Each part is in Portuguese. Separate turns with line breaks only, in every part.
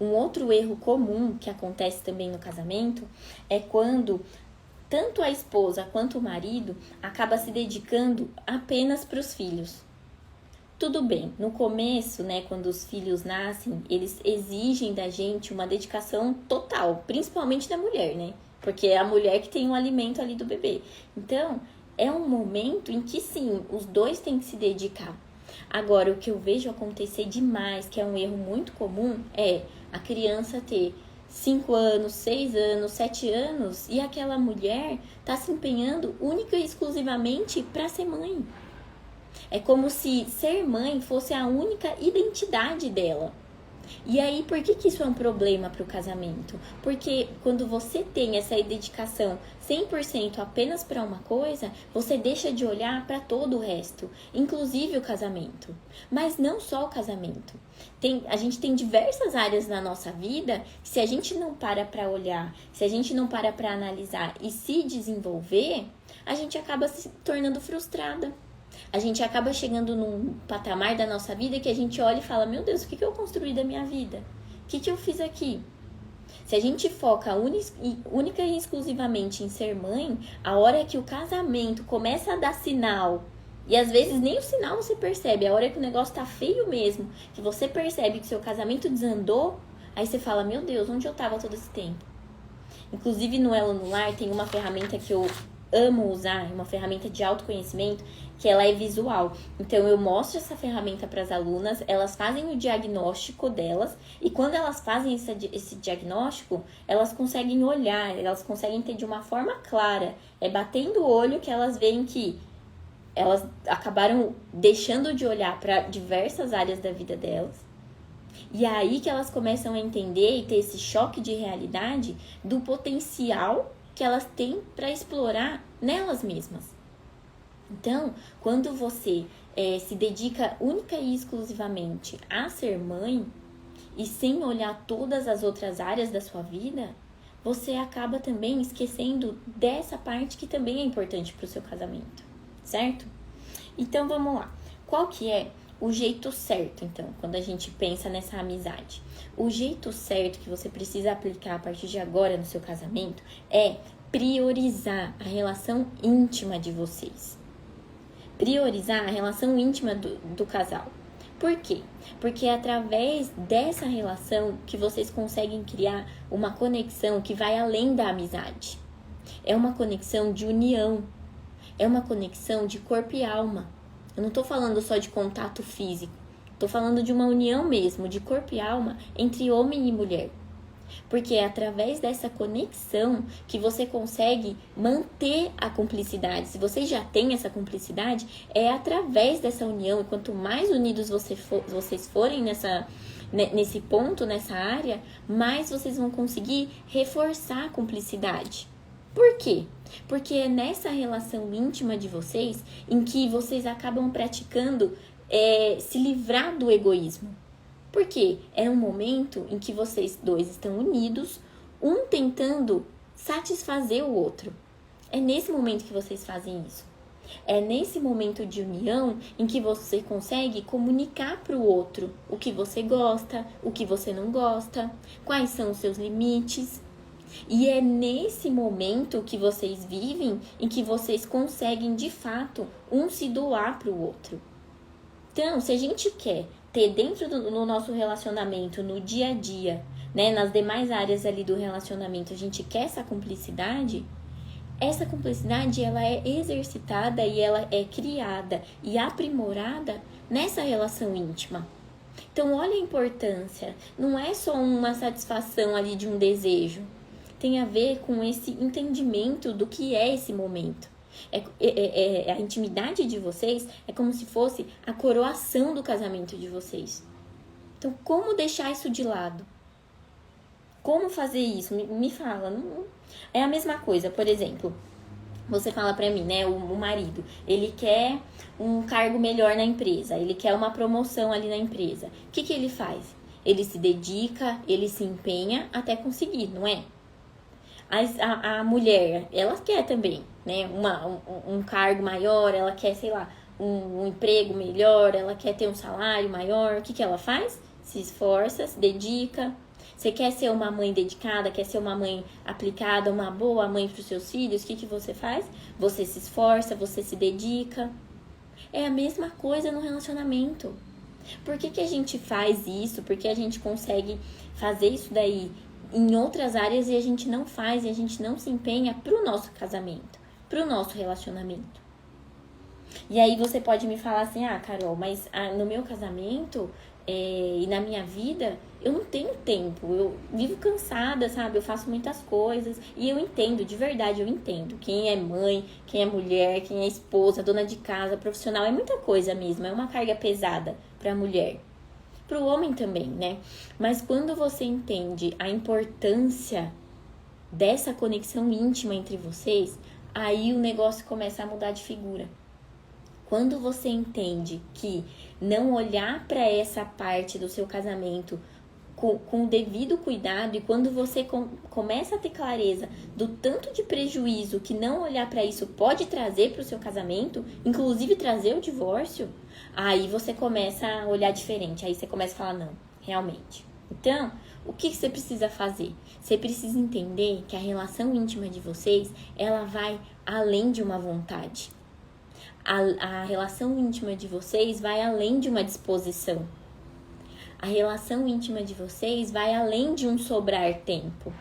Um outro erro comum que acontece também no casamento é quando tanto a esposa quanto o marido acaba se dedicando apenas para os filhos. Tudo bem, no começo, né, quando os filhos nascem, eles exigem da gente uma dedicação total, principalmente da mulher, né? Porque é a mulher que tem o alimento ali do bebê. Então, é um momento em que sim, os dois têm que se dedicar. Agora, o que eu vejo acontecer demais, que é um erro muito comum, é a criança ter 5 anos, 6 anos, 7 anos e aquela mulher tá se empenhando única e exclusivamente para ser mãe. É como se ser mãe fosse a única identidade dela. E aí, por que isso é um problema para o casamento? Porque quando você tem essa dedicação 100% apenas para uma coisa, você deixa de olhar para todo o resto, inclusive o casamento. Mas não só o casamento. A gente tem diversas áreas na nossa vida, que se a gente não para olhar, se a gente não para analisar e se desenvolver, a gente acaba se tornando frustrada. A gente acaba chegando num patamar da nossa vida que a gente olha e fala, meu Deus, o que eu construí da minha vida? O que eu fiz aqui? Se a gente foca única e exclusivamente em ser mãe, a hora que o casamento começa a dar sinal, e às vezes nem o sinal você percebe, a hora que o negócio tá feio mesmo, que você percebe que seu casamento desandou, aí você fala, meu Deus, onde eu tava todo esse tempo? Inclusive no Elo no Lar tem uma ferramenta que eu amo usar, uma ferramenta de autoconhecimento, que ela é visual. Então, eu mostro essa ferramenta para as alunas, elas fazem o diagnóstico delas, e quando elas fazem esse diagnóstico, elas conseguem olhar, elas conseguem ter de uma forma clara. É batendo o olho que elas veem que elas acabaram deixando de olhar para diversas áreas da vida delas. E é aí que elas começam a entender e ter esse choque de realidade do potencial que elas têm para explorar nelas mesmas. Então, quando você se dedica única e exclusivamente a ser mãe e sem olhar todas as outras áreas da sua vida, você acaba também esquecendo dessa parte que também é importante para o seu casamento, certo? Então, vamos lá. Qual que é o jeito certo, então, quando a gente pensa nessa amizade? O jeito certo que você precisa aplicar a partir de agora no seu casamento é priorizar a relação íntima de vocês. Priorizar a relação íntima do casal. Por quê? Porque é através dessa relação que vocês conseguem criar uma conexão que vai além da amizade. É uma conexão de união. É uma conexão de corpo e alma. Eu não estou falando só de contato físico. Estou falando de uma união mesmo, de corpo e alma, entre homem e mulher. Porque é através dessa conexão que você consegue manter a cumplicidade. Se vocês já têm essa cumplicidade, é através dessa união. E quanto mais unidos vocês forem nesse ponto, nessa área, mais vocês vão conseguir reforçar a cumplicidade. Por quê? Porque é nessa relação íntima de vocês em que vocês acabam praticando se livrar do egoísmo. Porque é um momento em que vocês dois estão unidos, um tentando satisfazer o outro. É nesse momento que vocês fazem isso. É nesse momento de união em que você consegue comunicar para o outro o que você gosta, o que você não gosta, quais são os seus limites. E é nesse momento que vocês vivem em que vocês conseguem, de fato, um se doar para o outro. Então, se a gente quer ter dentro do nosso relacionamento, no dia a dia, né, nas demais áreas ali do relacionamento, a gente quer essa cumplicidade ela é exercitada e ela é criada e aprimorada nessa relação íntima. Então, olha a importância, não é só uma satisfação ali de um desejo, tem a ver com esse entendimento do que é esse momento. A intimidade de vocês é como se fosse a coroação do casamento de vocês. Então, como deixar isso de lado? Como fazer isso? Me fala. Não, é a mesma coisa, por exemplo, você fala pra mim, né, o marido, ele quer um cargo melhor na empresa, ele quer uma promoção ali na empresa. O que ele faz? Ele se dedica, ele se empenha até conseguir, não é? A mulher, ela quer também, né, um cargo maior, ela quer, sei lá, um emprego melhor, ela quer ter um salário maior. O que ela faz? Se esforça, se dedica. Você quer ser uma mãe dedicada, quer ser uma mãe aplicada, uma boa mãe para os seus filhos? O que você faz? Você se esforça, você se dedica. É a mesma coisa no relacionamento. Por que a gente faz isso? Por que a gente consegue fazer isso daí em outras áreas e a gente não faz e a gente não se empenha pro nosso casamento, pro nosso relacionamento? E aí você pode me falar assim, Carol, mas no meu casamento e na minha vida, eu não tenho tempo, eu vivo cansada, sabe? Eu faço muitas coisas e eu entendo, de verdade, eu entendo. Quem é mãe, quem é mulher, quem é esposa, dona de casa, profissional, é muita coisa mesmo, é uma carga pesada pra mulher. Pro homem também, né? Mas quando você entende a importância dessa conexão íntima entre vocês, aí o negócio começa a mudar de figura. Quando você entende que não olhar para essa parte do seu casamento com o devido cuidado, e quando você começa a ter clareza do tanto de prejuízo que não olhar para isso pode trazer para o seu casamento, inclusive trazer o divórcio, aí você começa a olhar diferente, aí você começa a falar, não, realmente. Então, o que você precisa fazer? Você precisa entender que a relação íntima de vocês, ela vai além de uma vontade. A relação íntima de vocês vai além de uma disposição. A relação íntima de vocês vai além de um sobrar tempo.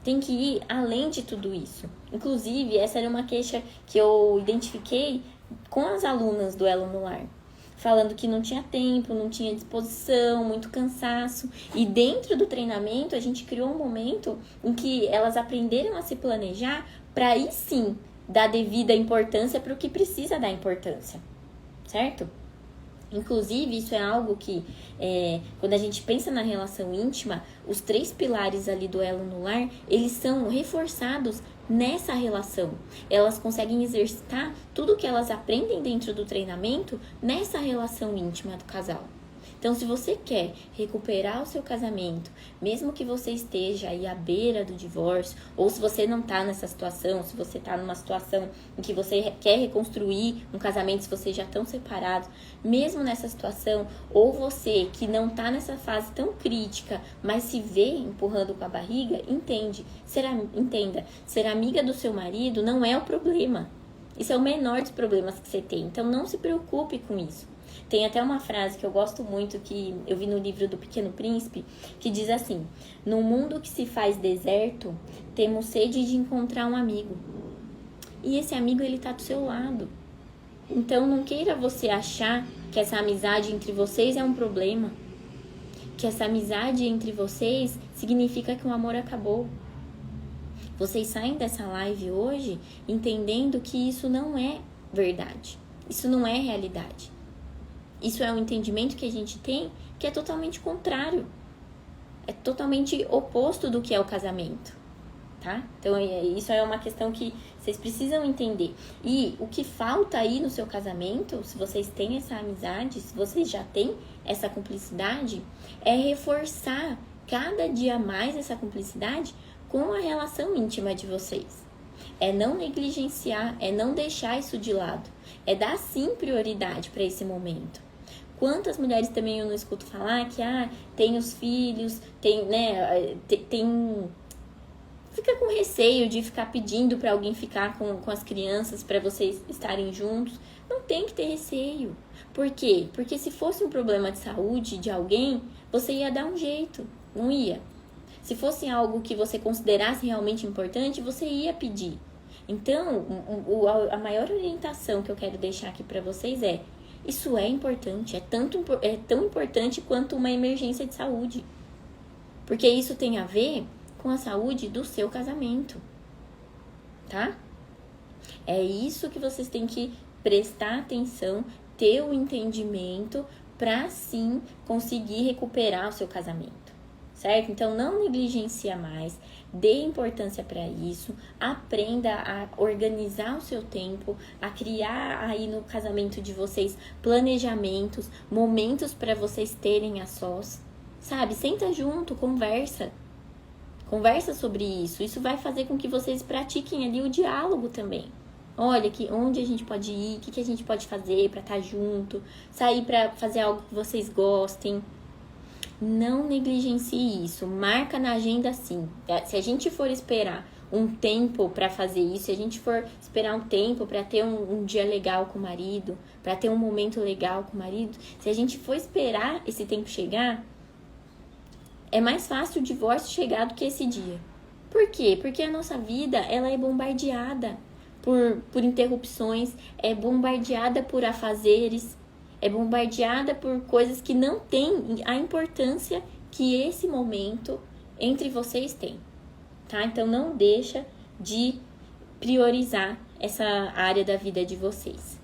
Tem que ir além de tudo isso. Inclusive, essa era uma queixa que eu identifiquei com as alunas do Elo no Lar. Falando que não tinha tempo, não tinha disposição, muito cansaço. E dentro do treinamento, a gente criou um momento em que elas aprenderam a se planejar para aí sim dar devida importância para o que precisa dar importância, certo? Inclusive, isso é algo que, quando a gente pensa na relação íntima, os 3 pilares ali do Elo no Lar, eles são reforçados nessa relação. Elas conseguem exercitar tudo que elas aprendem dentro do treinamento nessa relação íntima do casal. Então, se você quer recuperar o seu casamento, mesmo que você esteja aí à beira do divórcio, ou se você não está nessa situação, se você está numa situação em que você quer reconstruir um casamento, se vocês já estão separados, mesmo nessa situação, ou você que não está nessa fase tão crítica, mas se vê empurrando com a barriga, entenda, ser amiga do seu marido não é o problema. Isso é o menor dos problemas que você tem, então não se preocupe com isso. Tem até uma frase que eu gosto muito, que eu vi no livro do Pequeno Príncipe, que diz assim: no mundo que se faz deserto, temos sede de encontrar um amigo. E esse amigo, ele tá do seu lado. Então não queira você achar que essa amizade entre vocês é um problema. Que essa amizade entre vocês significa que o amor acabou. Vocês saem dessa live hoje entendendo que isso não é verdade. Isso não é realidade. Isso é um entendimento que a gente tem que é totalmente contrário. É totalmente oposto do que é o casamento, tá? Então, isso é uma questão que vocês precisam entender. E o que falta aí no seu casamento, se vocês têm essa amizade, se vocês já têm essa cumplicidade, é reforçar cada dia mais essa cumplicidade com a relação íntima de vocês. É não negligenciar, é não deixar isso de lado. É dar sim prioridade para esse momento. Quantas mulheres também eu não escuto falar que tem os filhos, fica com receio de ficar pedindo para alguém ficar com as crianças para vocês estarem juntos. Não tem que ter receio. Por quê? Porque se fosse um problema de saúde de alguém, você ia dar um jeito, não ia? Se fosse algo que você considerasse realmente importante, você ia pedir. Então, a maior orientação que eu quero deixar aqui para vocês é: isso é importante, é tão importante quanto uma emergência de saúde. Porque isso tem a ver com a saúde do seu casamento, tá? É isso que vocês têm que prestar atenção, ter o entendimento para sim conseguir recuperar o seu casamento. Certo? Então, não negligencia mais, dê importância para isso, aprenda a organizar o seu tempo, a criar aí no casamento de vocês planejamentos, momentos para vocês terem a sós, sabe? Senta junto, conversa sobre isso. Isso vai fazer com que vocês pratiquem ali o diálogo também. Olha, onde a gente pode ir, o que a gente pode fazer para estar junto, sair para fazer algo que vocês gostem. não negligencie isso, marca na agenda sim. Se a gente for esperar um tempo para fazer isso, se a gente for esperar um tempo para ter um dia legal com o marido, para ter um momento legal com o marido, se a gente for esperar esse tempo chegar, é mais fácil o divórcio chegar do que esse dia. Por quê? Porque a nossa vida, ela é bombardeada por interrupções, é bombardeada por afazeres, é bombardeada por coisas que não têm a importância que esse momento entre vocês tem, tá? Então não deixa de priorizar essa área da vida de vocês.